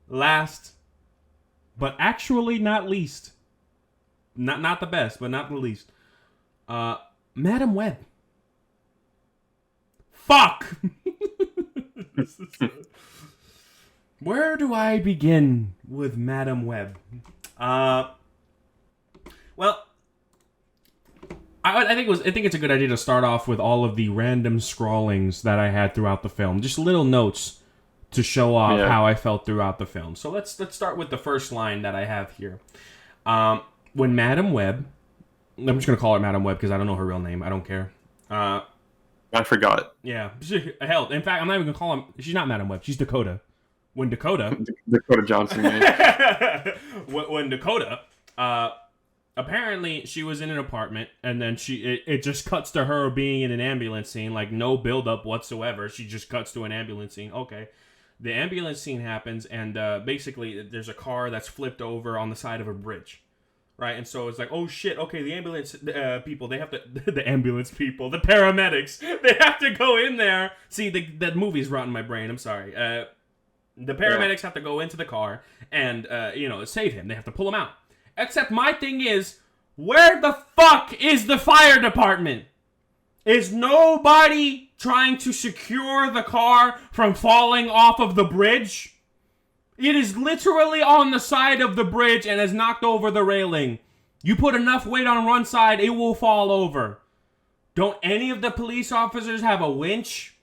last, but actually not least, not the best, but not the least, Madam Web. Fuck! Where do I begin with Madam Web? Well, I think it's a good idea to start off with all of the random scrawlings that I had throughout the film, just little notes to show off how I felt throughout the film. So let's start with the first line that I have here. When Madam Web, I'm just gonna call her Madam Web because I don't know her real name. I don't care. I forgot. Yeah, hell. In fact, I'm not even gonna call her. She's not Madam Web. She's Dakota. When Dakota, Dakota Johnson. Yeah. when Dakota, apparently she was in an apartment, and then it just cuts to her being in an ambulance scene, like no build up whatsoever. She just cuts to an ambulance scene. Okay, the ambulance scene happens, and basically there's a car that's flipped over on the side of a bridge. Right, and so it's like, oh shit, okay, the ambulance people, they have to, the ambulance people, the paramedics, they have to go in there. See, that movie's rotting my brain, I'm sorry. The paramedics have to go into the car and, save him. They have to pull him out. Except my thing is, where the fuck is the fire department? Is nobody trying to secure the car from falling off of the bridge? It is literally on the side of the bridge and has knocked over the railing. You put enough weight on one side, it will fall over. Don't any of the police officers have a winch?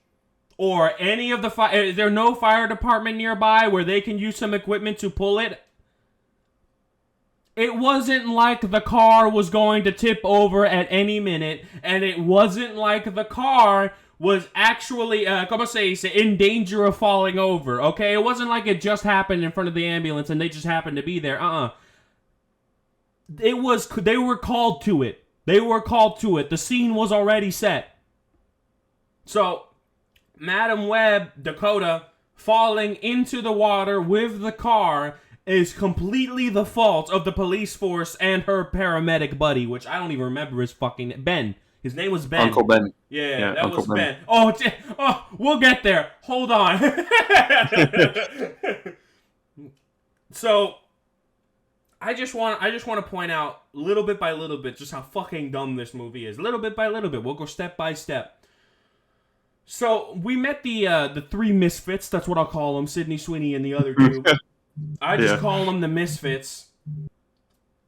Or any of the is there no fire department nearby where they can use some equipment to pull it? It wasn't like the car was going to tip over at any minute, and it wasn't like the car was actually, in danger of falling over, okay? It wasn't like it just happened in front of the ambulance and they just happened to be there, They were called to it. The scene was already set. So, Madam Web, Dakota, falling into the water with the car is completely the fault of the police force and her paramedic buddy, which I don't even remember his fucking... Ben. His name was Ben. Uncle Ben. Yeah, that Uncle was Ben. Oh, we'll get there. Hold on. So, I just want to point out, little bit by little bit, just how fucking dumb this movie is. Little bit by little bit. We'll go step by step. So, we met the three misfits. That's what I'll call them. Sydney Sweeney and the other two. I just call them the misfits.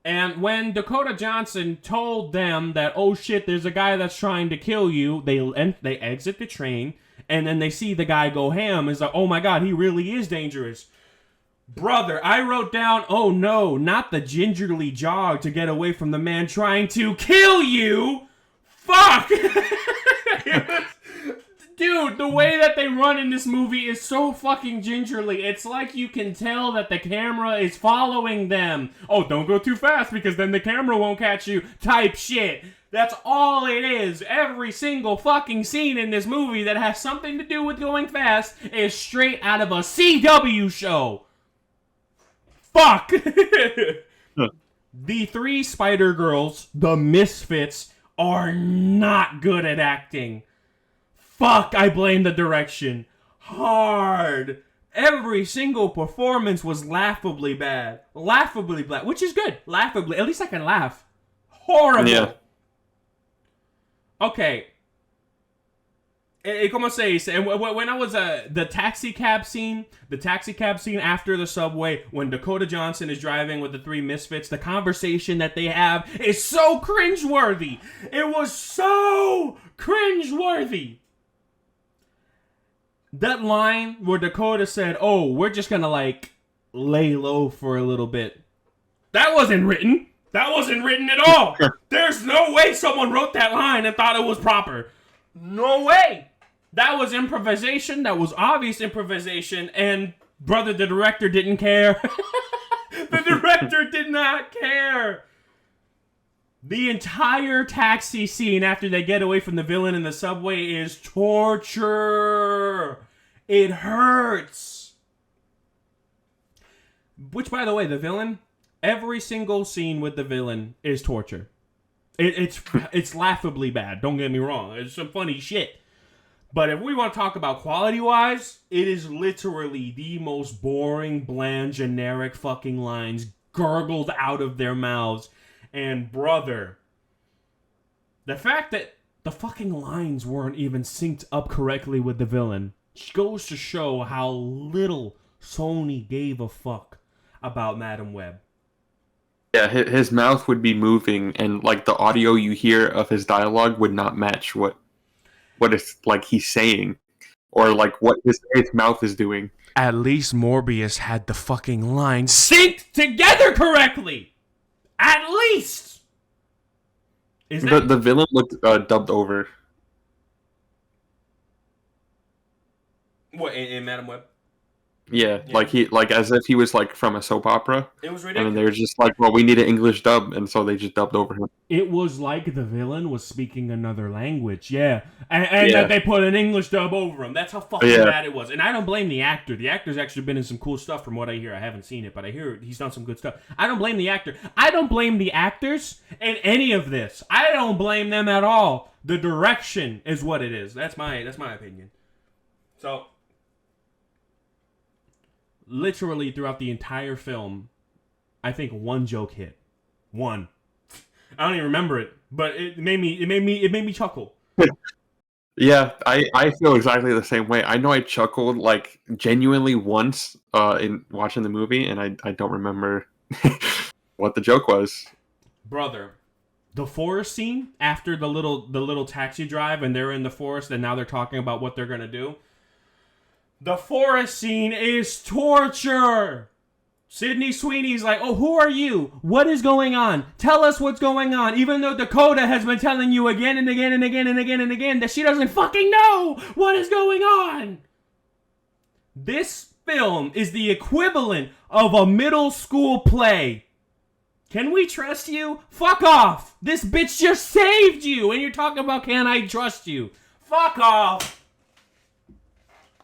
And when Dakota Johnson told them that, oh shit, there's a guy that's trying to kill you, they exit the train, and then they see the guy go ham. It's like, oh my god, he really is dangerous. Brother, I wrote down, oh no, not the gingerly jog to get away from the man trying to kill you. Fuck! Dude, the way that they run in this movie is so fucking gingerly. It's like you can tell that the camera is following them. Oh, don't go too fast because then the camera won't catch you type shit. That's all it is. Every single fucking scene in this movie that has something to do with going fast is straight out of a CW show. Fuck! The three Spider Girls, the misfits, are not good at acting. Fuck, I blame the direction. Hard. Every single performance was laughably bad. Laughably bad, which is good. Laughably. At least I can laugh. Horrible. Yeah. Okay. Como se dice? When I was the taxi cab scene after the subway, when Dakota Johnson is driving with the three misfits, the conversation that they have is so cringeworthy. It was so cringeworthy. That line where Dakota said, oh, we're just gonna, lay low for a little bit. That wasn't written. That wasn't written at all. There's no way someone wrote that line and thought it was proper. No way. That was improvisation. That was obvious improvisation. And, brother, the director didn't care. The director did not care. The entire taxi scene after they get away from the villain in the subway is torture. It hurts. Which, by the way, the villain, every single scene with the villain is torture. It's laughably bad. Don't get me wrong. It's some funny shit. But if we want to talk about quality-wise, it is literally the most boring, bland, generic fucking lines gurgled out of their mouths. And brother, the fact that the fucking lines weren't even synced up correctly with the villain goes to show how little Sony gave a fuck about Madam Web. Yeah, his mouth would be moving, and like the audio you hear of his dialogue would not match what it's like he's saying, or like what his mouth is doing. At least Morbius had the fucking lines synced together correctly. At least. The villain looked dubbed over. What in Madam Web? Yeah, like as if he was like from a soap opera. It was And ridiculous. then they were just like, well, we need an English dub, and so they just dubbed over him. It was like the villain was speaking another language, yeah. And that they put an English dub over him. That's how fucking bad it was. And I don't blame the actor. The actor's actually been in some cool stuff from what I hear. I haven't seen it, but I hear he's done some good stuff. I don't blame the actor. I don't blame the actors in any of this. I don't blame them at all. The direction is what it is. That's my opinion. So, literally throughout the entire film, I think one joke hit. One. I don't even remember it, but it made me chuckle. Yeah, I feel exactly the same way. I know I chuckled like genuinely once in watching the movie, and I don't remember what the joke was. Brother, the forest scene after the little taxi drive, and they're in the forest, and now they're talking about what they're gonna do. The forest scene is torture. Sydney Sweeney's like, oh, who are you? What is going on? Tell us what's going on. Even though Dakota has been telling you again and again and again and again and again that she doesn't fucking know what is going on. This film is the equivalent of a middle school play. Can we trust you? Fuck off. This bitch just saved you. And you're talking about, can I trust you? Fuck off.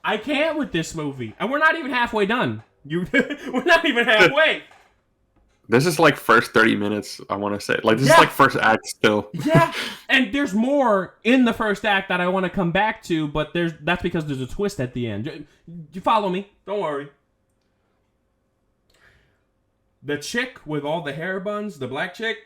I can't with this movie. And we're not even halfway done. We're not even halfway. This is like first 30 minutes, I want to say. Like, this is like first act still. Yeah, and there's more in the first act that I want to come back to, but that's because there's a twist at the end. You follow me? Don't worry. The chick with all the hair buns, the black chick,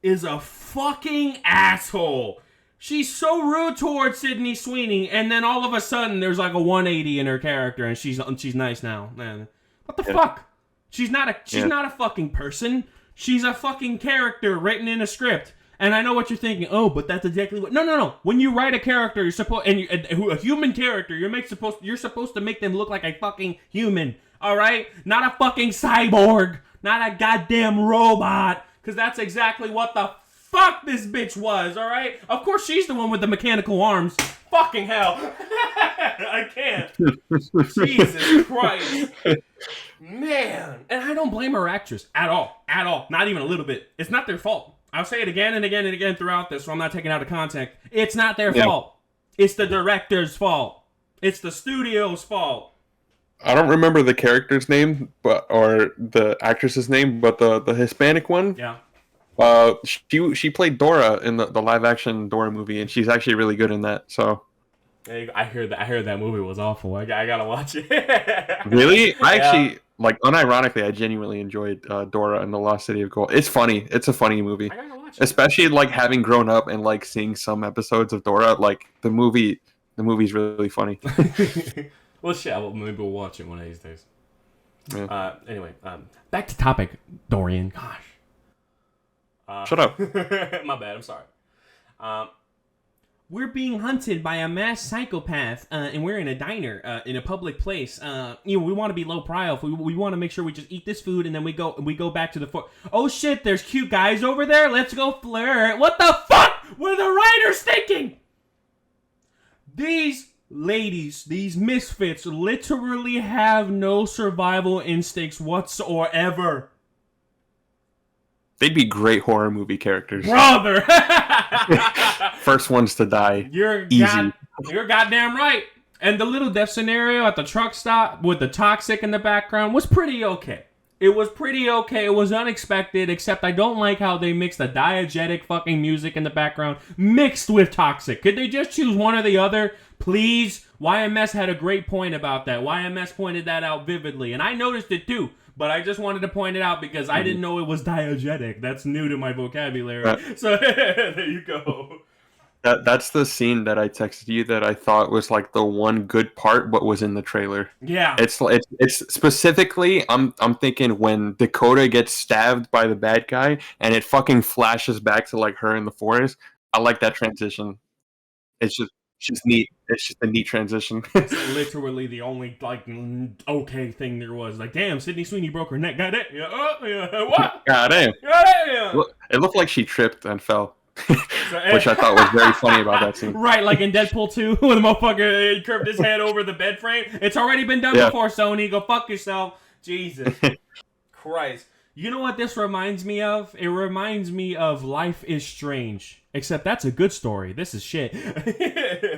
is a fucking asshole. She's so rude towards Sydney Sweeney, and then all of a sudden there's like a 180 in her character, and she's nice now. Man, what the fuck? She's not a fucking person. She's a fucking character written in a script. And I know what you're thinking. Oh, but that's exactly what. No. When you write a character, you're supposed a human character. You're supposed to make them look like a fucking human. All right, not a fucking cyborg, not a goddamn robot. Because that's exactly what the fuck this bitch was, alright? Of course she's the one with the mechanical arms. Fucking hell. I can't. Jesus Christ. Man. And I don't blame her actress at all. At all. Not even a little bit. It's not their fault. I'll say it again and again and again throughout this, so I'm not taking out of context. It's not their fault. It's the director's fault. It's the studio's fault. I don't remember the character's name, or the actress's name, but the Hispanic one. Yeah. She played Dora in the live action Dora movie, and she's actually really good in that. So I heard that movie was awful. I gotta watch it. Really? I actually unironically, I genuinely enjoyed Dora and the Lost City of Gold. It's funny. It's a funny movie. I gotta watch it. Especially like having grown up and like seeing some episodes of Dora. Like the movie's really funny. Well, shit. Maybe we'll watch it one of these days. Yeah. Anyway, back to topic, Dorian. Gosh. Shut up. My bad. I'm sorry. We're being hunted by a mass psychopath, and we're in a diner, in a public place. We want to be low profile. We want to make sure we just eat this food, and then we go back to the fort. Oh shit! There's cute guys over there. Let's go flirt. What the fuck were the writers thinking? These ladies, these misfits, literally have no survival instincts whatsoever. They'd be great horror movie characters. Brother! First ones to die. You're goddamn right. And the little death scenario at the truck stop with the toxic in the background was pretty okay. It was pretty okay. It was unexpected, except I don't like how they mix the diegetic fucking music in the background mixed with toxic. Could they just choose one or the other? Please? YMS had a great point about that. YMS pointed that out vividly, and I noticed it too. But I just wanted to point it out because I didn't know it was diegetic. That's new to my vocabulary. So there you go. That's the scene that I texted you that I thought was like the one good part, but was in the trailer. Yeah. It's specifically I'm thinking when Dakota gets stabbed by the bad guy and it fucking flashes back to like her in the forest. I like that transition. It's just neat. It's just a neat transition. It's literally the only like okay thing there was. Like, damn, Sydney Sweeney broke her neck. Got it? Yeah. Oh, yeah. What? God damn. Yeah. It looked like she tripped and fell. Which I thought was very funny about that scene. Right, like in Deadpool 2, when the motherfucker curved his head over the bed frame. It's already been done before, Sony. Go fuck yourself. Jesus Christ. You know what this reminds me of? It reminds me of Life is Strange. Except that's a good story. This is shit.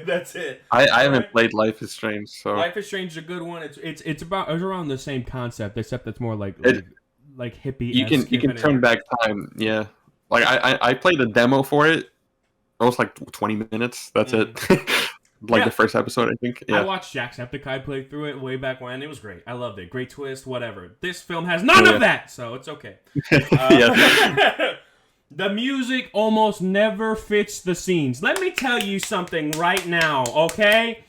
That's it. I haven't played Life is Strange, so Life is Strange is a good one. It's around the same concept, except it's more like hippie. You can turn back time, yeah. Like I played the demo for it. It was like 20 minutes. That's it. The first episode, I think. Yeah. I watched Jacksepticeye play through it way back when. It was great. I loved it. Great twist, whatever. This film has none of that, so it's okay. The music almost never fits the scenes. Let me tell you something right now, okay?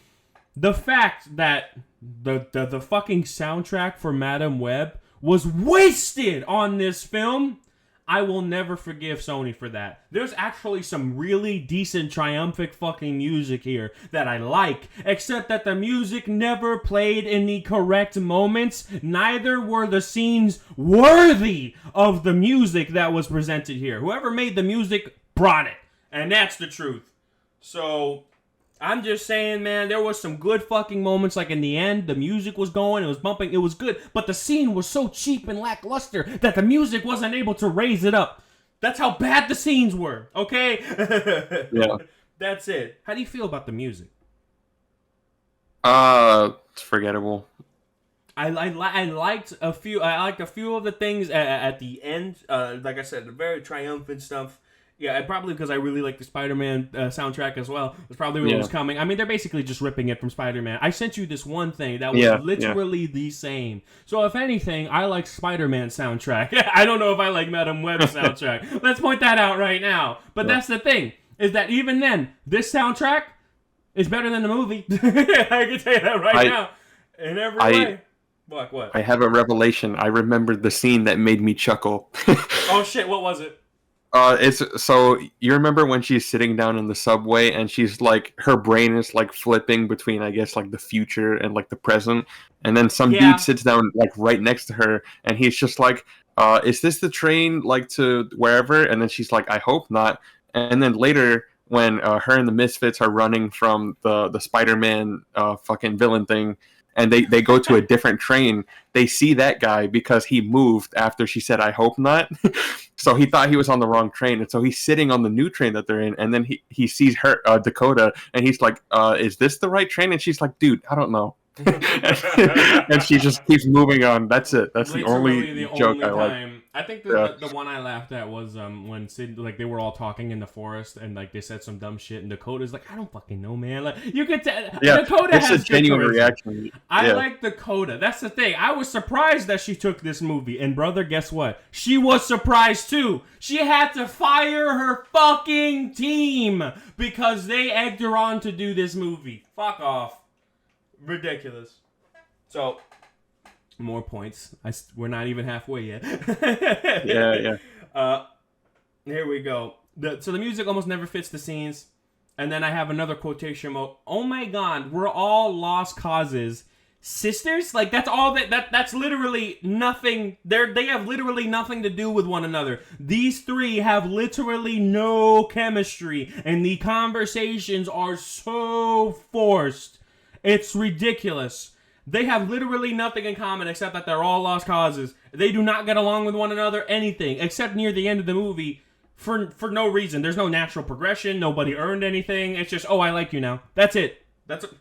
The fact that the fucking soundtrack for Madam Web was wasted on this film, I will never forgive Sony for that. There's actually some really decent triumphant fucking music here that I like, except that the music never played in the correct moments. Neither were the scenes worthy of the music that was presented here. Whoever made the music brought it, and that's the truth. So I'm just saying, man, there was some good fucking moments, like in the end, the music was going, it was bumping, it was good, but the scene was so cheap and lackluster that the music wasn't able to raise it up. That's how bad the scenes were, okay? Yeah. That's it. How do you feel about the music? It's forgettable. I liked a few of the things at the end. Like I said, the very triumphant stuff. Yeah, probably because I really like the Spider-Man soundtrack as well. That's probably what was coming. I mean, they're basically just ripping it from Spider-Man. I sent you this one thing that was literally the same. So if anything, I like Spider-Man soundtrack. I don't know if I like Madam Web's soundtrack. Let's point that out right now. But that's the thing, is that even then, this soundtrack is better than the movie. I can tell you that right now. In every way. What? I have a revelation. I remembered the scene that made me chuckle. Oh shit, what was it? It's so you remember when she's sitting down in the subway and she's like her brain is like flipping between I guess like the future and like the present, and then some dude sits down like right next to her and he's just like, is this the train like to wherever? And then she's like, I hope not. And then later when her and the Misfits are running from the Spider-Man fucking villain thing, and they go to a different train, they see that guy because he moved after she said, I hope not. So he thought he was on the wrong train. And so he's sitting on the new train that they're in. And then he sees her, Dakota, and he's like, is this the right train? And she's like, dude, I don't know. And she just keeps moving on. That's it. That's the only joke I like. I think the one I laughed at was when Sid, like they were all talking in the forest and like they said some dumb shit and Dakota's like, I don't fucking know, man. Like you could tell Dakota has a genuine reaction. I like Dakota. That's the thing. I was surprised that she took this movie, and brother, guess what? She was surprised too. She had to fire her fucking team because they egged her on to do this movie. Fuck off. Ridiculous. So, more points. We're not even halfway yet. Yeah. Here we go. So the music almost never fits the scenes. And then I have another quotation mark. Oh my god, we're all lost causes. Sisters? Like, that's all that's literally nothing. They have literally nothing to do with one another. These three have literally no chemistry. And the conversations are so forced. It's ridiculous. They have literally nothing in common except that they're all lost causes. They do not get along with one another, anything, except near the end of the movie for no reason. There's no natural progression. Nobody earned anything. It's just, oh, I like you now. That's it. That's it.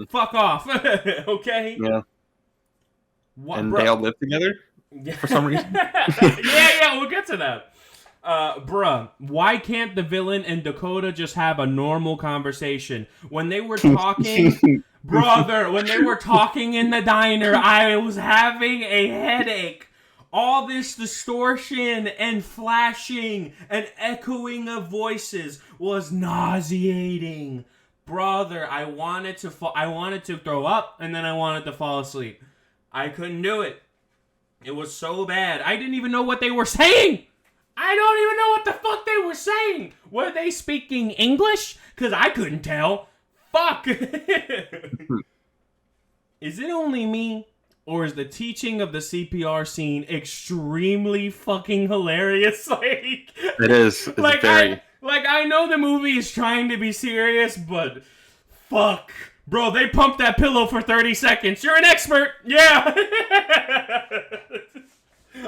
Fuck off. Okay? Yeah. They all live together? for some reason. yeah, we'll get to that. Bruh, why can't the villain and Dakota just have a normal conversation? When they were talking, brother, when they were talking in the diner, I was having a headache. All this distortion and flashing and echoing of voices was nauseating. Brother, I wanted to throw up, and then I wanted to fall asleep. I couldn't do it. It was so bad. I didn't even know what they were saying. I don't even know what the fuck they were saying. Were they speaking English? Because I couldn't tell. Fuck. Is it only me? Or is the teaching of the CPR scene extremely fucking hilarious? Like, it is. It's like very... I know the movie is trying to be serious, but fuck. Bro, they pumped that pillow for 30 seconds. You're an expert. Yeah.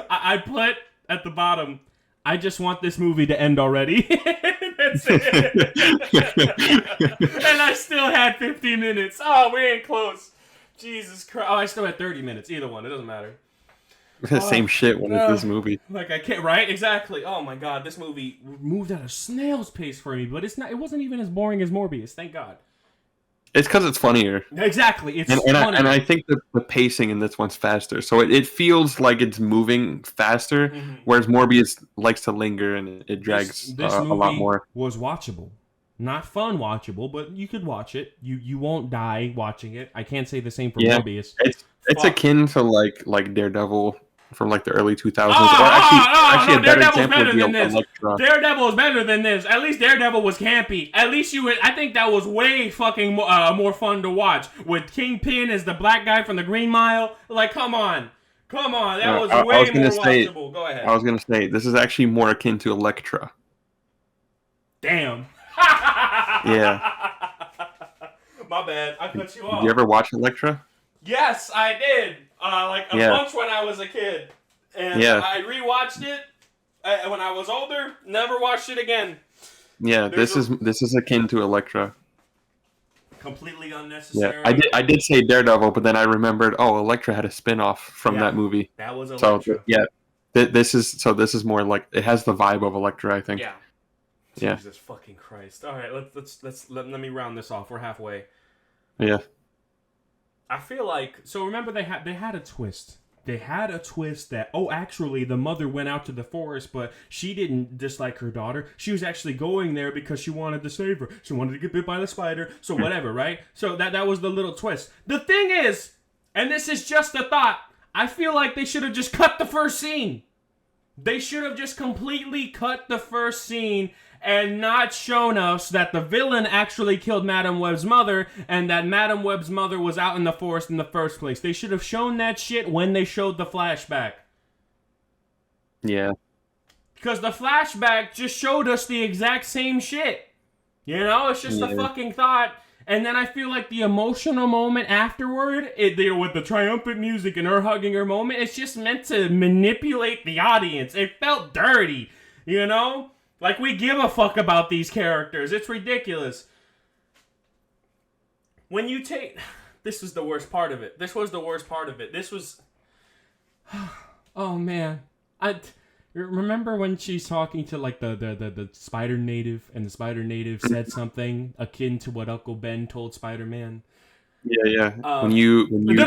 I put at the bottom, I just want this movie to end already. That's it. And I still had 50 minutes. Oh, we ain't close. Jesus Christ. Oh, I still had 30 minutes. Either one. It doesn't matter. Same shit when it's this movie. Like, I can't, right? Exactly. Oh my god, this movie moved at a snail's pace for me, but it wasn't even as boring as Morbius, thank God. It's because it's funnier. Exactly. It's funnier. And I think that the pacing in this one's faster. So it feels like it's moving faster, whereas Morbius likes to linger and it drags this a lot more. Was watchable. Not fun watchable, but you could watch it. You won't die watching it. I can't say the same for Morbius. It's akin to like Daredevil from like the early 2000s. Actually, a better example would be Elektra. Daredevil is better than this. At least Daredevil was campy. At least I think that was way fucking more fun to watch. With Kingpin as the black guy from the Green Mile. Like, come on. That was way more watchable. Go ahead. I was gonna say this is actually more akin to Elektra. Damn. Yeah. My bad. I cut you off. Did you ever watch Elektra? Yes, I did. Like a bunch when I was a kid. And I rewatched it when I was older. Never watched it again. Yeah, this is akin to Elektra. Completely unnecessary. Yeah, I did say Daredevil, but then I remembered. Oh, Elektra had a spin-off from that movie. That was Elektra. So yeah, this is more like it has the vibe of Elektra, I think. Yeah. Yeah. Jesus fucking Christ! All right, let me round this off. We're halfway. Yeah. I feel like remember they had a twist. They had a twist that actually the mother went out to the forest, but she didn't dislike her daughter. She was actually going there because she wanted to save her. She wanted to get bit by the spider. So whatever, right? So that was the little twist. The thing is, and this is just a thought, I feel like they should have just cut the first scene. They should have just completely cut the first scene and not shown us that the villain actually killed Madam Web's mother and that Madam Web's mother was out in the forest in the first place. They should have shown that shit when they showed the flashback. Yeah. Because the flashback just showed us the exact same shit. You know, it's just a fucking thought. And then I feel like the emotional moment afterward, with the triumphant music and her hugging her moment, it's just meant to manipulate the audience. It felt dirty, you know? Like, we give a fuck about these characters. It's ridiculous. When you take... This was the worst part of it. This was... Oh, man. Remember when she's talking to, like, the spider native, and the spider native said something akin to what Uncle Ben told Spider-Man? Yeah. When you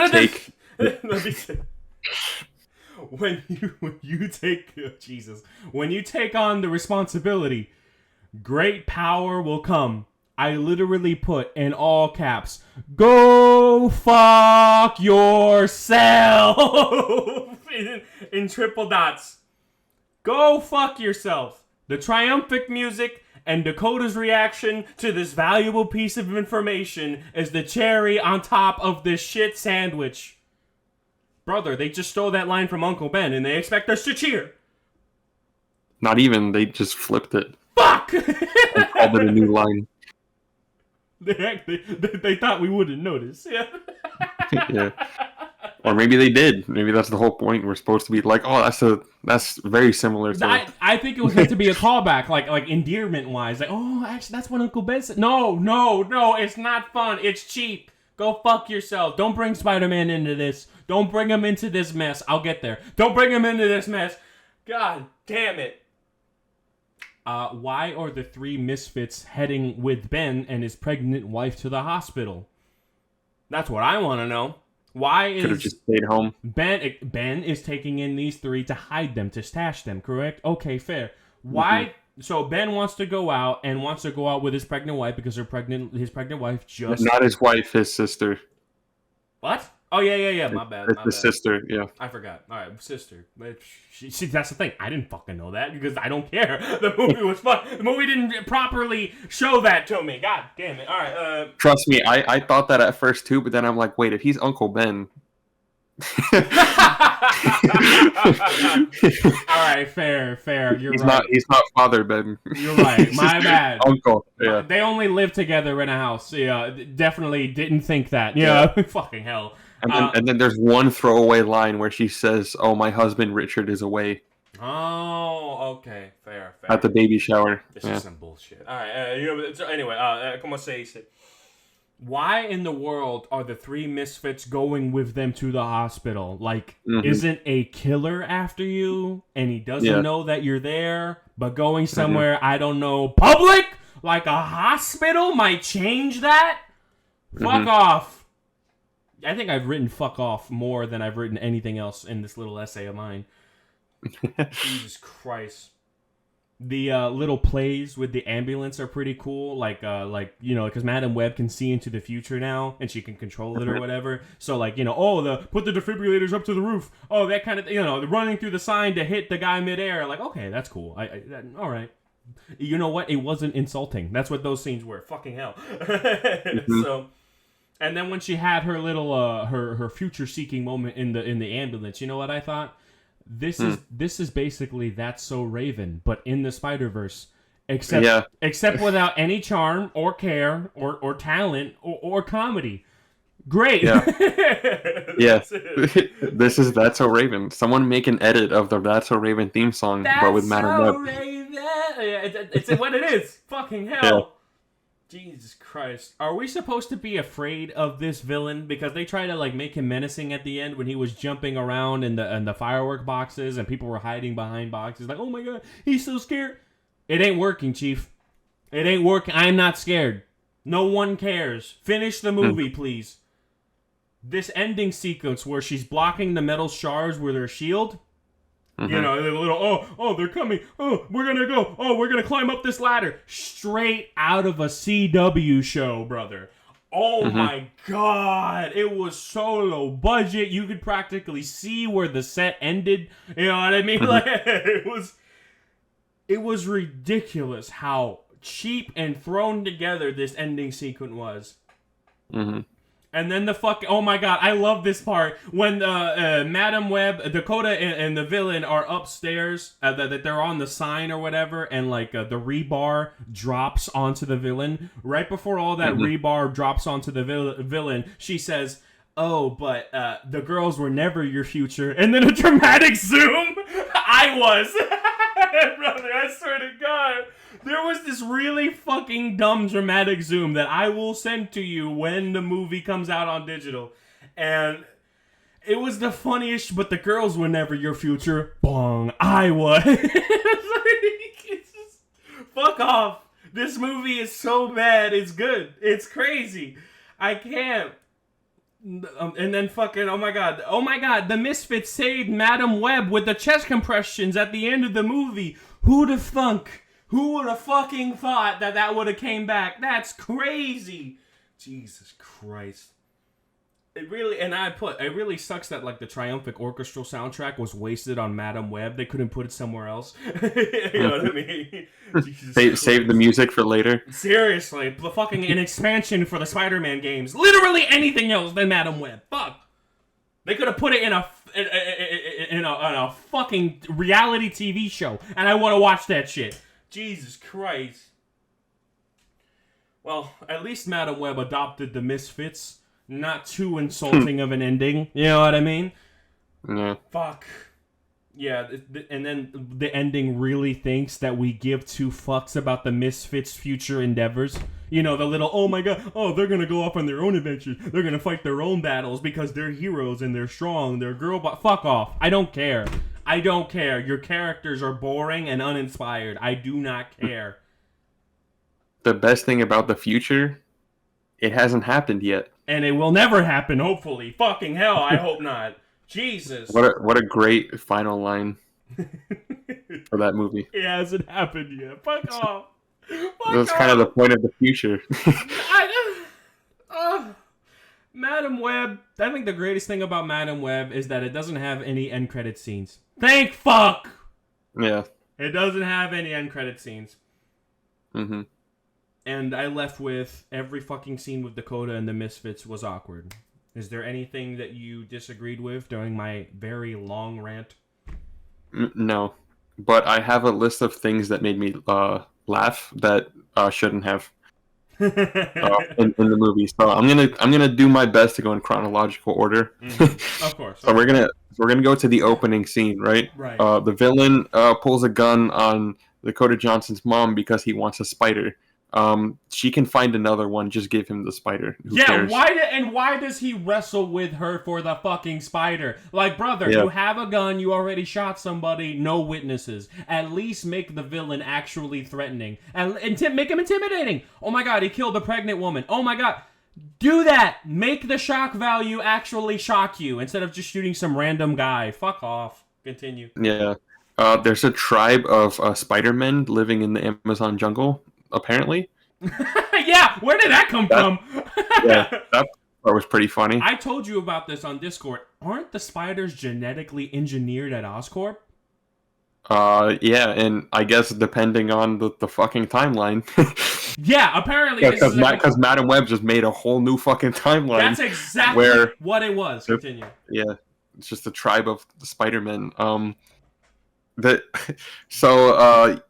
take... Let me say... When you take when you take on the responsibility, great power will come. I literally put in all caps, go fuck yourself in triple dots. Go fuck yourself. The triumphant music and Dakota's reaction to this valuable piece of information is the cherry on top of this shit sandwich. Brother, they just stole that line from Uncle Ben, and they expect us to cheer. Not even. They just flipped it. Fuck! And called it a new line. They thought we wouldn't notice. Yeah. Yeah. Or maybe they did. Maybe that's the whole point. We're supposed to be like, oh, that's very similar to... I think it was meant to be a callback, like endearment-wise. Like, oh, actually, that's what Uncle Ben said. No, it's not fun. It's cheap. Go fuck yourself. Don't bring Spider-Man into this. Don't bring him into this mess. I'll get there. Don't bring him into this mess. God damn it. Why are the three misfits heading with Ben and his pregnant wife to the hospital? That's what I want to know. Why Could have is just stayed home. Ben is taking in these three to hide them, to stash them, correct? Okay, fair. Why? So Ben wants to go out with his pregnant wife because his pregnant wife just... Not his wife, his sister. What? Oh, yeah. My bad. It's the sister, yeah. I forgot. All right, sister. But see, that's the thing. I didn't fucking know that because I don't care. The movie was fun. The movie didn't properly show that to me. God damn it. All right. Trust me, I thought that at first too, but then I'm like, wait, if he's Uncle Ben... All right, fair. You're right. He's not Father Ben. You're right. My bad. Uncle. Yeah. They only live together in a house. Yeah, definitely didn't think that. Yeah. Fucking hell. And then there's one throwaway line where she says, "Oh, my husband Richard is away." Oh, okay, fair. At the baby shower. This is some bullshit. All right. Anyway, como se dice? Why in the world are the three misfits going with them to the hospital? Like, isn't a killer after you, and he doesn't know that you're there, but going somewhere, I don't know, public, like a hospital, might change that? Fuck off. I think I've written fuck off more than I've written anything else in this little essay of mine. Jesus Christ. The little plays with the ambulance are pretty cool. Like because Madam Web can see into the future now, and she can control it or whatever. So, put the defibrillators up to the roof. Oh, that kind of, running through the sign to hit the guy midair. Like, okay, that's cool. All right. You know what? It wasn't insulting. That's what those scenes were. Fucking hell. So... And then when she had her little her future seeking moment in the ambulance, you know what I thought? This is basically That's So Raven, but in the Spider-Verse, except without any charm or care or talent or comedy. Great. Yeah. This is That's So Raven. Someone make an edit of the That's So Raven theme song, but with Madam Web. Raven. It's what it is. Fucking hell. Yeah. Jesus Christ. Are we supposed to be afraid of this villain? Because they try to make him menacing at the end when he was jumping around in the firework boxes and people were hiding behind boxes. Like, oh my god, he's so scared. It ain't working, Chief. It ain't working. I'm not scared. No one cares. Finish the movie, please. This ending sequence where she's blocking the metal shards with her shield... the little, they're coming. Oh, we're going to go. Oh, we're going to climb up this ladder. Straight out of a CW show, brother. Oh my god. It was so low budget. You could practically see where the set ended. You know what I mean? It was ridiculous how cheap and thrown together this ending sequence was. And then oh my god, I love this part. When Madam Web, Dakota, and the villain are upstairs, that they're on the sign or whatever, and the rebar drops onto the villain. Right before all that rebar drops onto the villain, she says, "Oh, but the girls were never your future." And then a dramatic zoom. I was. Brother, I swear to God. There was this really fucking dumb dramatic zoom that I will send to you when the movie comes out on digital. And it was the funniest, but the girls were never your future. Bong. I was. It's just, fuck off. This movie is so bad. It's good. It's crazy. I can't. And then fucking, oh my god, the Misfits saved Madam Web with the chest compressions at the end of the movie. Who'd have thunk? Who would have fucking thought that would have came back? That's crazy. Jesus Christ. It really sucks that the triumphant orchestral soundtrack was wasted on Madam Web. They couldn't put it somewhere else. You know what I mean? Save the music for later. Seriously, the fucking an expansion for the Spider-Man games. Literally anything else than Madam Web. Fuck. They could have put it in a fucking reality TV show, and I want to watch that shit. Jesus Christ. Well, at least Madam Web adopted the Misfits. Not too insulting of an ending. You know what I mean? Yeah. Fuck. Yeah, and then the ending really thinks that we give two fucks about the Misfits' future endeavors. You know, the little, oh my god, oh, they're gonna go off on their own adventures. They're gonna fight their own battles because they're heroes and they're strong. They're girl, but fuck off. I don't care. I don't care. Your characters are boring and uninspired. I do not care. The best thing about the future, it hasn't happened yet. And it will never happen, hopefully. Fucking hell, I hope not. Jesus. What a great final line for that movie. It hasn't happened yet. Fuck off. That's kind of the point of the future. Madam Web. I think the greatest thing about Madam Web is that it doesn't have any end credit scenes. Thank fuck. Yeah. It doesn't have any end credit scenes. Mm-hmm. And I left with every fucking scene with Dakota and the Misfits was awkward. Is there anything that you disagreed with during my very long rant? No, but I have a list of things that made me laugh that shouldn't have in the movie. So I'm gonna do my best to go in chronological order. Mm-hmm. Of course. So we're gonna go to the opening scene, right? Right. The villain pulls a gun on Dakota Johnson's mom because he wants a spider. She can find another one. Just give him the spider. Who cares? Why does he wrestle with her for the fucking spider? Like, brother, you have a gun. You already shot somebody. No witnesses. At least make the villain actually threatening and make him intimidating. Oh my god, he killed a pregnant woman. Oh my god, do that. Make the shock value actually shock you instead of just shooting some random guy. Fuck off. Continue. Yeah. There's a tribe of Spider-Men living in the Amazon jungle. Apparently. Yeah, where did that come from? Yeah, that part was pretty funny. I told you about this on Discord. Aren't the spiders genetically engineered at Oscorp? Yeah, and I guess depending on the fucking timeline. Yeah, apparently. Because Madam Web just made a whole new fucking timeline. That's exactly what it was. Continue. Yeah, it's just a tribe of the Spider-Men.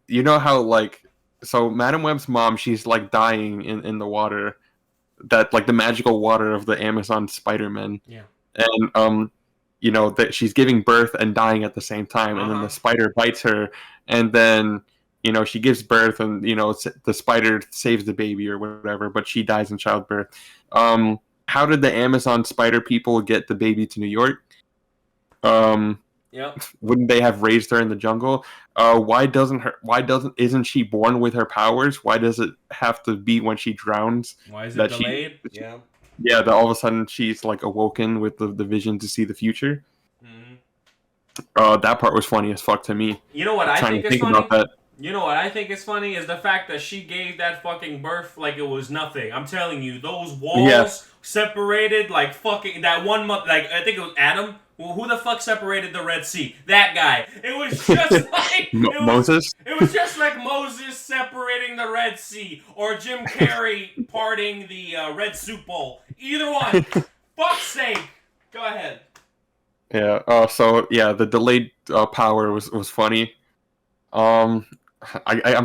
You know how So Madam Web's mom, she's like dying in the water, that like the magical water of the Amazon Spider-Man. Yeah. And that she's giving birth and dying at the same time, and then the spider bites her, and then she gives birth, and the spider saves the baby or whatever, but she dies in childbirth. How did the Amazon spider people get the baby to New York? Yep. Wouldn't they have raised her in the jungle? Isn't she born with her powers? Why does it have to be when she drowns? Why is it delayed? Yeah, that all of a sudden she's like awoken with the vision to see the future. Mm-hmm. That part was funny as fuck to me. You know what I think is funny? You know what I think is funny is the fact that she gave that fucking birth like it was nothing. I'm telling you, those walls separated like fucking that 1 month. Like I think it was Adam. Well, who the fuck separated the Red Sea? That guy. It was just like Moses. It was just like Moses separating the Red Sea, or Jim Carrey parting the Red Soup Bowl. Either one. Fuck's sake. Go ahead. Yeah. The delayed power was funny. I'm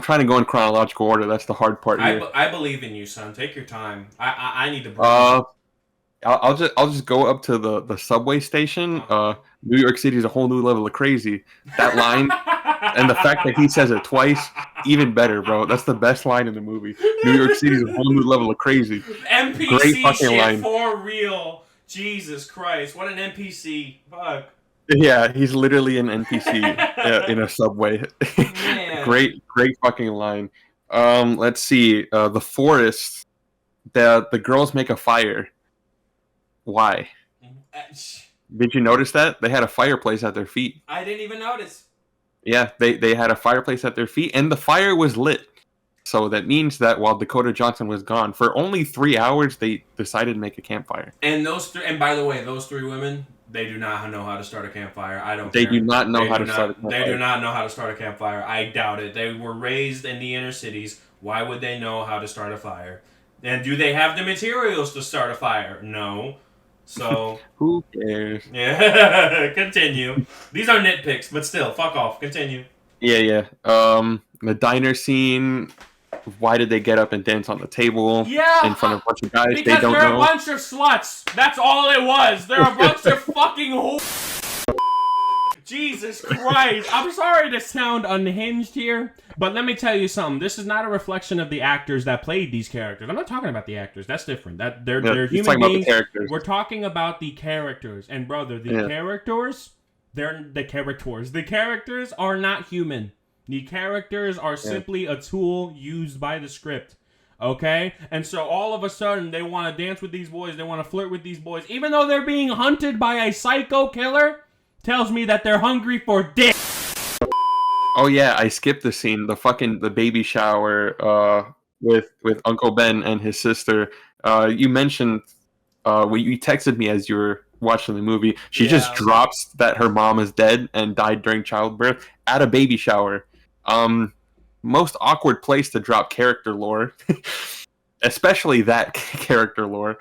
trying to go in chronological order. That's the hard part here. I believe in you, son. Take your time. I need to breathe. I'll just go up to the subway station. New York City is a whole new level of crazy. That line, and the fact that he says it twice, even better, bro. That's the best line in the movie. New York City is a whole new level of crazy. NPC Great fucking shit line. For real. Jesus Christ, what an NPC. Fuck. Yeah, he's literally an NPC in a subway. Great fucking line. Let's see. The forest. The girls make a fire. Why? Did you notice that? They had a fireplace at their feet. I didn't even notice. Yeah, they had a fireplace at their feet, and the fire was lit. So that means that while Dakota Johnson was gone, for only 3 hours, they decided to make a campfire. And and by the way, those 3 women, they do not know how to start a campfire. I don't They care. do not know how to start a campfire. They do not know how to start a campfire. I doubt it. They were raised in the inner cities. Why would they know how to start a fire? And do they have the materials to start a fire? No. So who cares? Yeah, continue. These are nitpicks, but still, fuck off. Continue. Yeah. The diner scene. Why did they get up and dance on the table in front of a bunch of guys because they don't know? Because they're a bunch of sluts. That's all it was. They're a bunch of fucking whores. Jesus Christ. I'm sorry to sound unhinged here, but let me tell you something. This is not a reflection of the actors that played these characters. I'm not talking about the actors. That's different. That they're He's human talking about the beings. characters. We're talking about the characters. And brother, the characters, they're the characters. The characters are not human. The characters are simply a tool used by the script. Okay? And so all of a sudden, they want to dance with these boys. They want to flirt with these boys. Even though they're being hunted by a psycho killer, tells me that they're hungry for dick. Oh yeah, I skipped the scene, the baby shower with Uncle Ben and his sister. You mentioned you texted me as you were watching the movie. She just drops that her mom is dead and died during childbirth at a baby shower. Most awkward place to drop character lore, especially that character lore.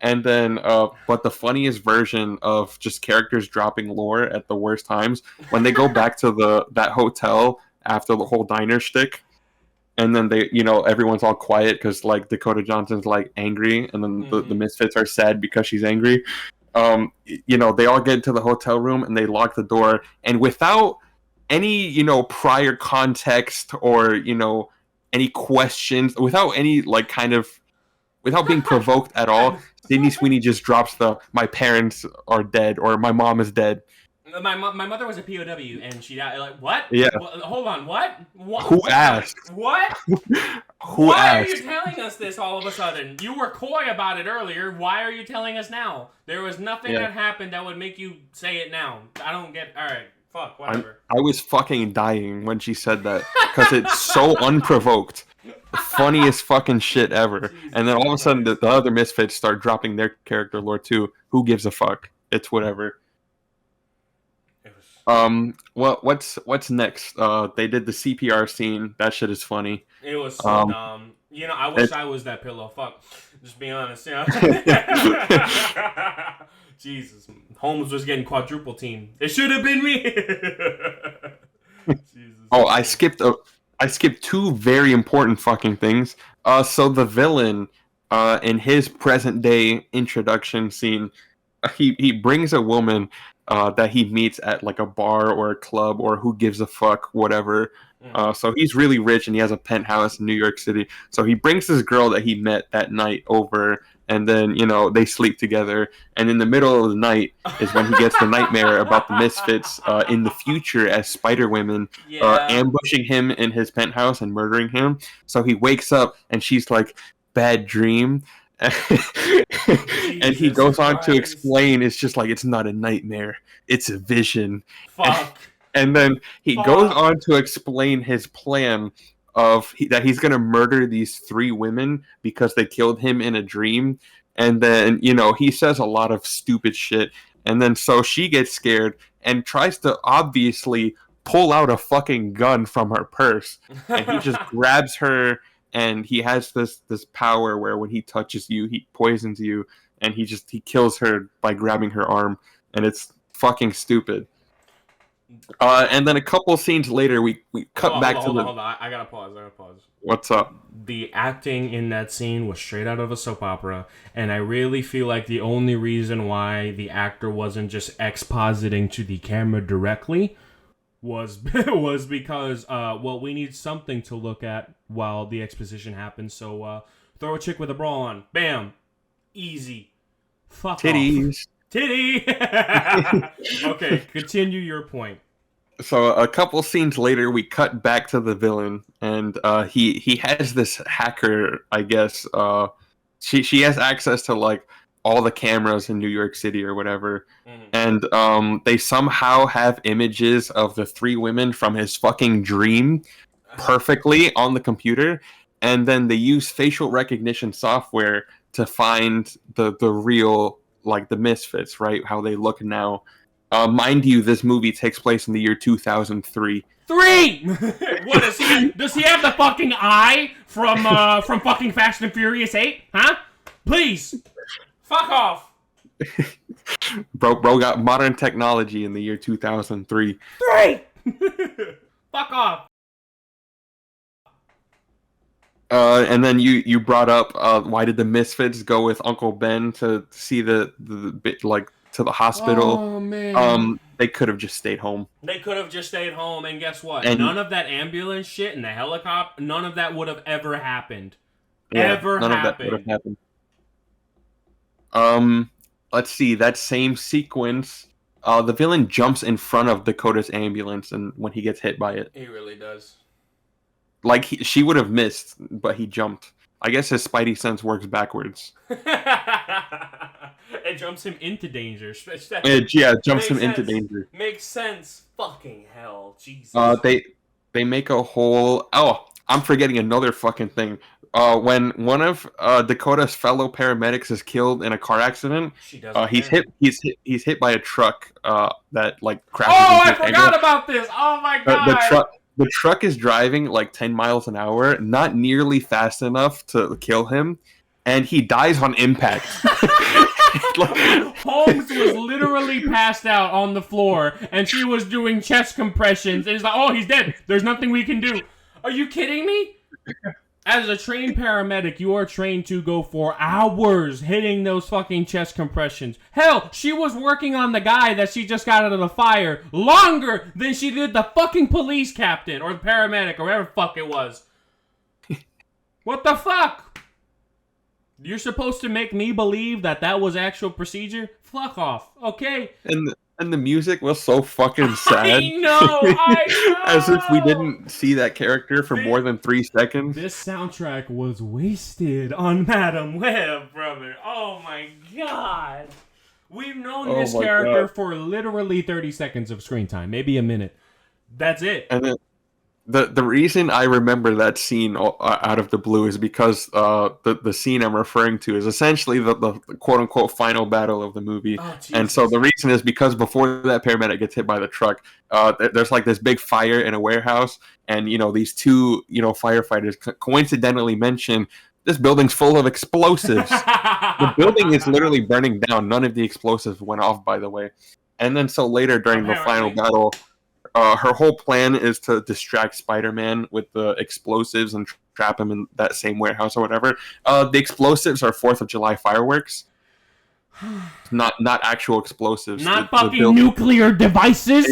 And then, but the funniest version of just characters dropping lore at the worst times, when they go back to that hotel after the whole diner shtick, and then everyone's all quiet because like Dakota Johnson's like angry, and then the Misfits are sad because she's angry. They all get into the hotel room and they lock the door, and without any prior context or any questions, without any without being provoked at all, Sydney Sweeney just drops "my parents are dead" or "my mom is dead." My mother was a POW and she died. Like what? Yeah. Hold on. What? Who asked? What? Who Why asked? are you telling us this all of a sudden? You were coy about it earlier. Why are you telling us now? There was nothing that happened that would make you say it now. I don't get. All right. Fuck. Whatever. I was fucking dying when she said that because it's so unprovoked. The funniest fucking shit ever. Jesus, and then all of a sudden the other Misfits start dropping their character lore too. Who gives a fuck? It's whatever. What's next? They did the CPR scene. That shit is funny. It was so dumb. I wish I was that pillow. Fuck. Just be honest. Jesus. Holmes was getting quadruple teamed. It should have been me. Jesus. Oh, I skipped two very important fucking things. So the villain, in his present day introduction scene, he brings a woman that he meets at like a bar or a club or who gives a fuck, whatever. So he's really rich and he has a penthouse in New York City. So he brings this girl that he met that night over, and then they sleep together. And in the middle of the night is when he gets the nightmare about the Misfits in the future as Spider Women ambushing him in his penthouse and murdering him. So he wakes up and she's like, "Bad dream." And he goes on to explain, it's just like, it's not a nightmare, it's a vision. Fuck. And then he goes on to explain his plan of that he's going to murder these three women because they killed him in a dream. And then, he says a lot of stupid shit. And then so she gets scared and tries to obviously pull out a fucking gun from her purse. And he just grabs her, and he has this power where when he touches you, he poisons you. And he kills her by grabbing her arm. And it's fucking stupid. And then a couple scenes later, we cut back to hold on. I gotta pause. What's up? The acting in that scene was straight out of a soap opera, and I really feel like the only reason why the actor wasn't just expositing to the camera directly was because we need something to look at while the exposition happens. So throw a chick with a bra on, bam, easy, fuck titties. Off. Titty! Okay, continue your point. So a couple scenes later, we cut back to the villain, and he has this hacker, I guess. She has access to like all the cameras in New York City or whatever, and they somehow have images of the three women from his fucking dream perfectly on the computer, and then they use facial recognition software to find the real, like, the Misfits, right? How they look now. Mind you, this movie takes place in the year 2003. What does he have the fucking eye from fucking Fast and Furious 8? Huh? Please, fuck off. Bro got modern technology in the year 2003. Fuck off. And then you brought up why did the Misfits go with Uncle Ben to see the bit, like, to the hospital? Oh man. They could have just stayed home. They could have just stayed home, and guess what? And None of that ambulance shit and the helicopter, none of that would have ever happened. yeah, none of that would have happened. Let's see. That same sequence, the villain jumps in front of Dakota's ambulance, and when he gets hit by it, He really does. like she would have missed, but he jumped. I guess his spidey sense works backwards. It jumps him into danger. It jumps him into danger. Makes sense. Fucking hell, Jesus. They make a whole. Oh, I'm forgetting another fucking thing. When one of Dakota's fellow paramedics is killed in a car accident, he's hit by a truck that like crashes. Oh, I forgot about this. Oh my god. The truck is driving like 10 miles an hour, not nearly fast enough to kill him, and he dies on impact. Holmes was literally passed out on the floor, and she was doing chest compressions, and it's like, oh, he's dead. There's nothing we can do. Are you kidding me? As a trained paramedic, you are trained to go for hours hitting those fucking chest compressions. Hell, she was working on the guy that she just got out of the fire longer than she did the fucking police captain or the paramedic or whatever the fuck it was. What the fuck? You're supposed to make me believe that was actual procedure? Fuck off, okay? And the music was so fucking sad. I know. As if we didn't see that character for more than 3 seconds. This soundtrack was wasted on Madam Web, brother. Oh my god. We've known this character for literally 30 seconds of screen time, maybe a minute. That's it. And then the reason I remember that scene out of the blue is because the scene I'm referring to is essentially the quote unquote final battle of the movie. Oh, and so the reason is because before that paramedic gets hit by the truck, there's like this big fire in a warehouse, and these two firefighters coincidentally mention this building's full of explosives. The building is literally burning down. None of the explosives went off, by the way. And then so later during the final battle, her whole plan is to distract Spider-Man with the explosives and trap him in that same warehouse or whatever. The explosives are 4th of July fireworks. Not actual explosives. Not fucking nuclear devices?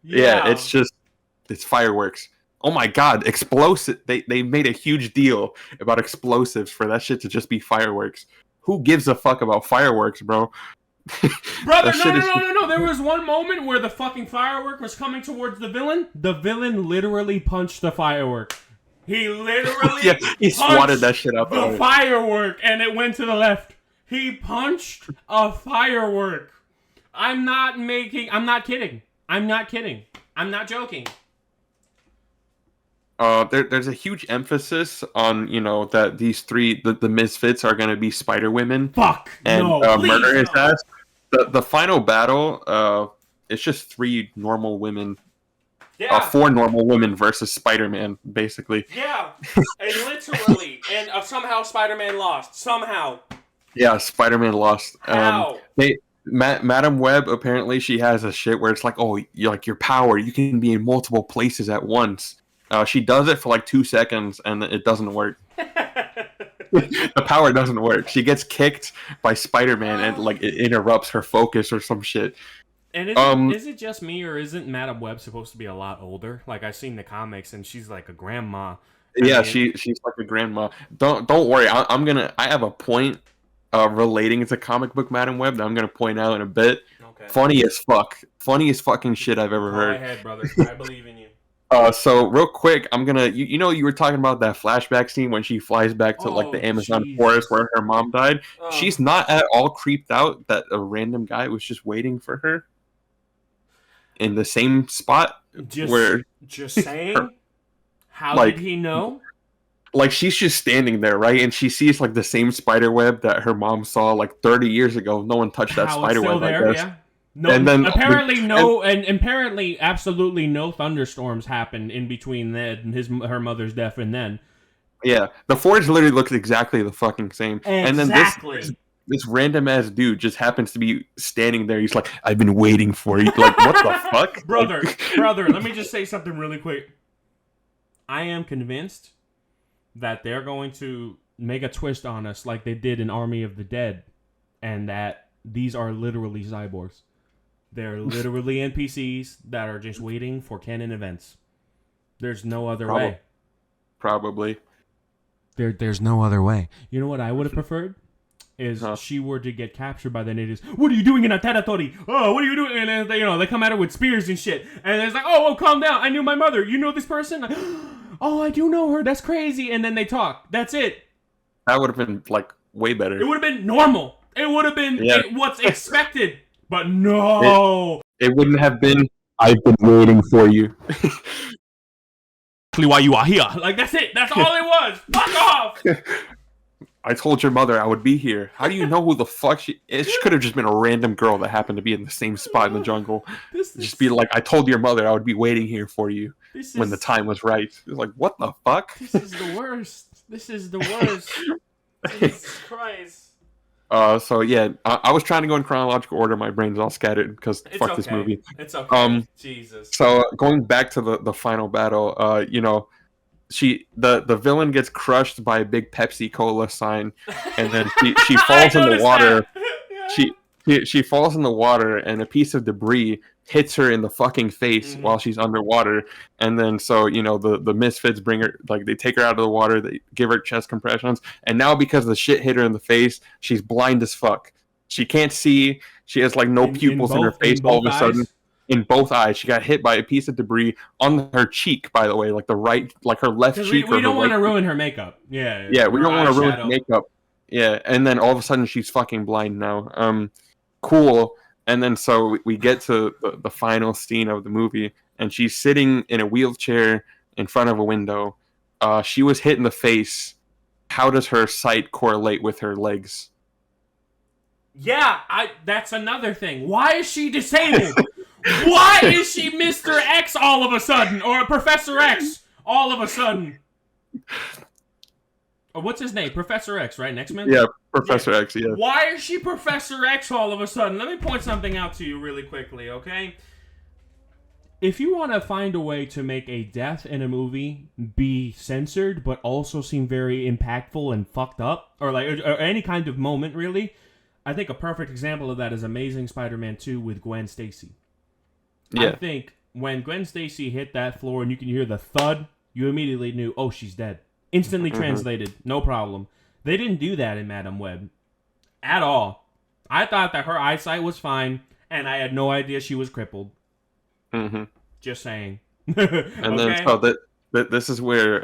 Yeah, it's fireworks. Oh my god, explosive. They made a huge deal about explosives for that shit to just be fireworks. Who gives a fuck about fireworks, bro? Brother, no. There was one moment where the fucking firework was coming towards the villain. The villain literally punched the firework. He literally he swatted that shit up. The firework, and it went to the left. He punched a firework. I'm not kidding. I'm not joking. There's a huge emphasis on that these three the misfits are gonna be Spider Women. Fuck and no, murder his ass. The final battle, it's just 3 normal women. Yeah. 4 normal women versus Spider-Man, basically. Yeah, and literally, and somehow Spider-Man lost. Somehow. Yeah, Spider-Man lost. How? Madam Web, apparently she has a shit where it's like, oh, your power, you can be in multiple places at once. She does it for like 2 seconds, and it doesn't work. The power doesn't work. She gets kicked by Spider-Man, and like it interrupts her focus or some shit. And is it just me, or isn't Madam Web supposed to be a lot older? Like, I've seen the comics, and she's like a grandma. She's like a grandma. Don't worry. I have a point relating to comic book Madam Web that I'm gonna point out in a bit. Okay. Funny as funniest fucking shit I've ever heard. Go ahead, brother. I believe in you. So real quick, I'm gonna you were talking about that flashback scene when she flies back to like the Amazon forest where her mom died. She's not at all creeped out that a random guy was just waiting for her in the same spot. Just saying. How did he know? Like, she's just standing there, right? And she sees like the same spider web that her mom saw like 30 years ago. No one touched that spider web, I guess. Yeah. No, and then apparently absolutely no thunderstorms happened in between then her mother's death and then. Yeah, the forest literally looks exactly the fucking same. Exactly. And then this random ass dude just happens to be standing there. He's like, "I've been waiting for you." Like, what the fuck, brother? Let me just say something really quick. I am convinced that they're going to make a twist on us like they did in Army of the Dead, and that these are literally cyborgs. They're literally NPCs that are just waiting for canon events. There's no other Prob- way. Probably. There's no other way. You know what I would have preferred? Is Huh. she were to get captured by the natives. What are you doing in a territory? Oh, what are you doing? And then they come at her with spears and shit. And it's like, oh, calm down. I knew my mother. You know this person? Oh, I do know her. That's crazy. And then they talk. That's it. That would have been like way better. It would have been normal. It would have been what's expected. But no. It wouldn't have been. I've been waiting for you. Why you are here? Like that's it. That's all it was. Fuck off. I told your mother I would be here. How do you know who the fuck she is? She could have just been a random girl that happened to be in the same spot in the jungle. Just be like, I told your mother I would be waiting here for you when the time was right. It's like, what the fuck? This is the worst. This is the worst. Jesus Christ. So yeah, I was trying to go in chronological order. My brain's all scattered because fuck this movie. It's okay. Jesus. So going back to the final battle, the villain gets crushed by a big Pepsi Cola sign, and then she falls in the water. Yeah. She falls in the water, and a piece of debris hits her in the fucking face while she's underwater. And then the misfits bring her, like, they take her out of the water, they give her chest compressions, and now because the shit hit her in the face, she's blind as fuck. She can't see. She has like no pupils in her face all of a sudden. In both eyes, she got hit by a piece of debris on her cheek. By the way, like her left cheek. We don't want to ruin her makeup. Yeah, we don't want to ruin her makeup. Yeah, and then all of a sudden she's fucking blind now. Cool. And then so we get to the final scene of the movie, and she's sitting in a wheelchair in front of a window. She was hit in the face. How does her sight correlate with her legs? Yeah, that's another thing. Why is she disabled? Why is she Mr. X all of a sudden? Or Professor X all of a sudden? What's his name? Professor X, right? X-Men? Yeah, Professor X, yeah. Why is she Professor X all of a sudden? Let me point something out to you really quickly, okay? If you want to find a way to make a death in a movie be censored, but also seem very impactful and fucked up, or any kind of moment, really, I think a perfect example of that is Amazing Spider-Man 2 with Gwen Stacy. Yeah. I think when Gwen Stacy hit that floor and you can hear the thud, you immediately knew, oh, she's dead. Instantly translated, no problem. They didn't do that in Madam Web at all. I thought that her eyesight was fine, and I had no idea she was crippled. Just saying. And then so this is where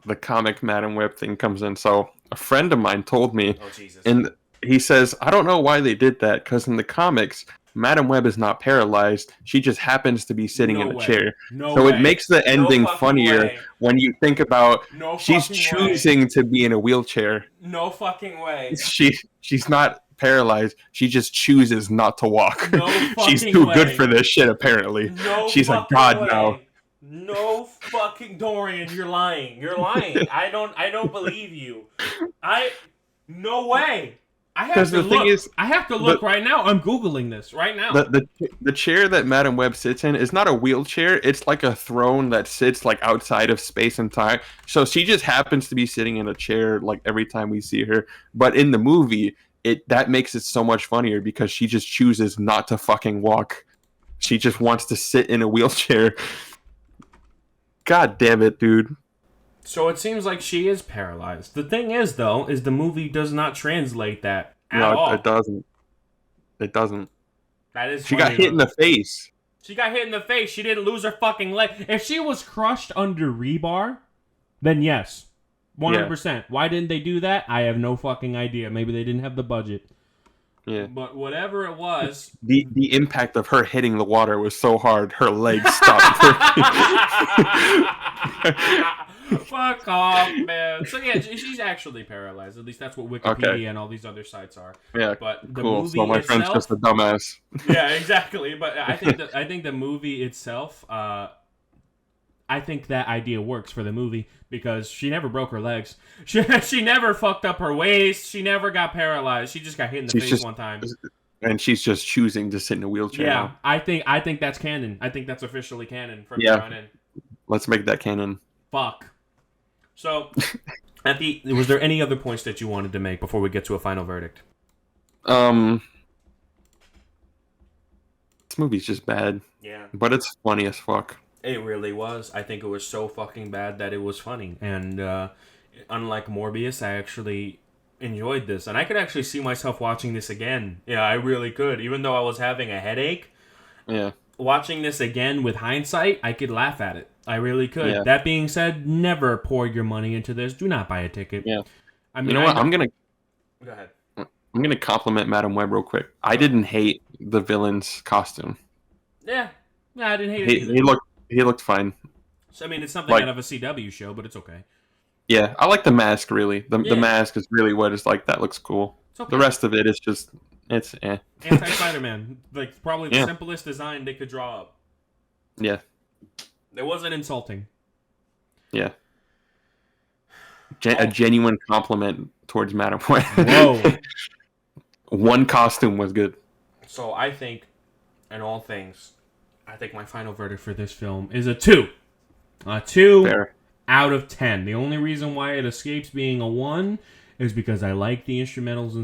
the comic Madam Web thing comes in. So a friend of mine told me, and he says, I don't know why they did that, because in the comics, Madam Web is not paralyzed. She just happens to be sitting in a chair. So it makes the ending funnier when you think about she's choosing to be in a wheelchair. No fucking way. She's not paralyzed. She just chooses not to walk. No She's too good for this shit, apparently. She's a god now. No fucking Dorian, you're lying. You're lying. I don't believe you. No way. I have to look right now. I'm Googling this right now. The chair that Madam Web sits in is not a wheelchair. It's like a throne that sits like outside of space and time. So she just happens to be sitting in a chair like every time we see her. But in the movie, that makes it so much funnier because she just chooses not to fucking walk. She just wants to sit in a wheelchair. God damn it, dude. So it seems like she is paralyzed. The thing is, though, is the movie does not translate that at all. It doesn't. It doesn't. That is. She got hit in the face. She got hit in the face. She didn't lose her fucking leg. If she was crushed under rebar, then yes, 100%. Yeah. Why didn't they do that? I have no fucking idea. Maybe they didn't have the budget. Yeah. But whatever it was, the impact of her hitting the water was so hard, her legs stopped working. Fuck off, man. So yeah, she's actually paralyzed. At least that's what Wikipedia and all these other sites are. Yeah, but the cool. movie So my itself, friend's just a dumbass. Yeah, exactly. But I think the movie itself, I think that idea works for the movie because she never broke her legs. She never fucked up her waist. She never got paralyzed. She just got hit in the face one time. And she's just choosing to sit in a wheelchair. Yeah, now. I think that's canon. I think that's officially canon from here on in. Let's make that canon. Fuck. So, was there any other points that you wanted to make before we get to a final verdict? This movie's just bad, Yeah. but it's funny as fuck. It really was. I think it was so fucking bad that it was funny. And unlike Morbius, I actually enjoyed this. And I could actually see myself watching this again. Yeah, I really could. Even though I was having a headache, Yeah, watching this again with hindsight, I could laugh at it. I really could. yeah, That being said, never pour your money into this. Do not buy a ticket. yeah. I mean, You know what? Go ahead. I'm gonna compliment Madam Web real quick. I didn't hate the villain's costume. Yeah. Yeah, I didn't hate it He either. he looked fine. So, I mean, it's something Like, out of a CW show, but it's okay. yeah, I like the mask really. The Yeah. mask is really what is like that looks cool. It's okay. The rest of it is just it's Anti-Spider-Man. Like, probably the Yeah. simplest design they could draw up. Yeah, It wasn't insulting. yeah. A genuine compliment towards Madam Web. Whoa. One costume was good. So I think, in all things, I think my final verdict for this film is a 2. A 2 Fair. out of 10. The only reason why it escapes being a 1 is because I like the instrumentals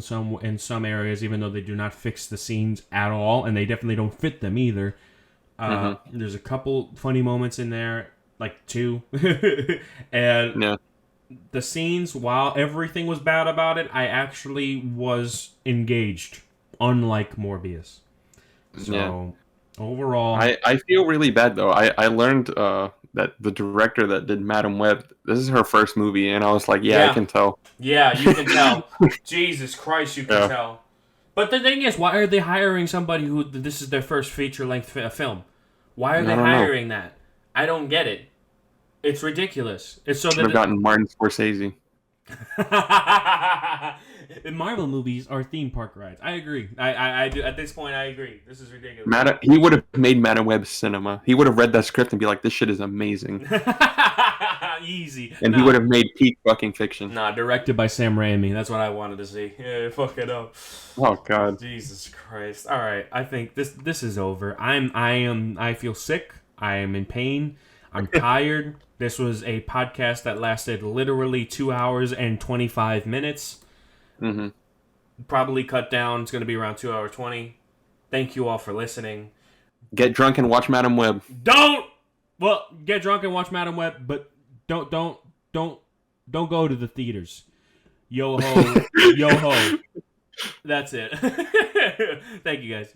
in some areas, even though they do not fix the scenes at all, and they definitely don't fit them either. There's a couple funny moments in there, like 2. And Yeah. the scenes, while everything was bad about it, I actually was engaged, unlike Morbius. So, overall... I feel really bad, though. I learned that the director that did Madam Web, this is her first movie, and I was like, yeah. I can tell. Yeah, you can tell. Jesus Christ, you can tell. But the thing is, why are they hiring somebody who this is their first feature-length film? Why are they hiring that? I don't get it. It's ridiculous. It's so Should have gotten Martin Scorsese. Marvel movies are theme park rides. I agree. I do. At this point, I agree. This is ridiculous. He would have made Madam Web cinema. He would have read that script and be like, this shit is amazing. Easy. And he would have made peak fucking fiction. Nah, directed by Sam Raimi. That's what I wanted to see. Yeah, fuck it up. Oh God. Jesus Christ. All right. I think this is over. I feel sick. I am in pain. I'm tired. This was a podcast that lasted literally 2 hours and 25 minutes. Mm-hmm. Probably cut down. It's going to be around 2 hours 20. Thank you all for listening. Get drunk and watch Madam Web. Get drunk and watch Madam Web, but don't go to the theaters. Yo ho, yo ho. That's it. Thank you guys.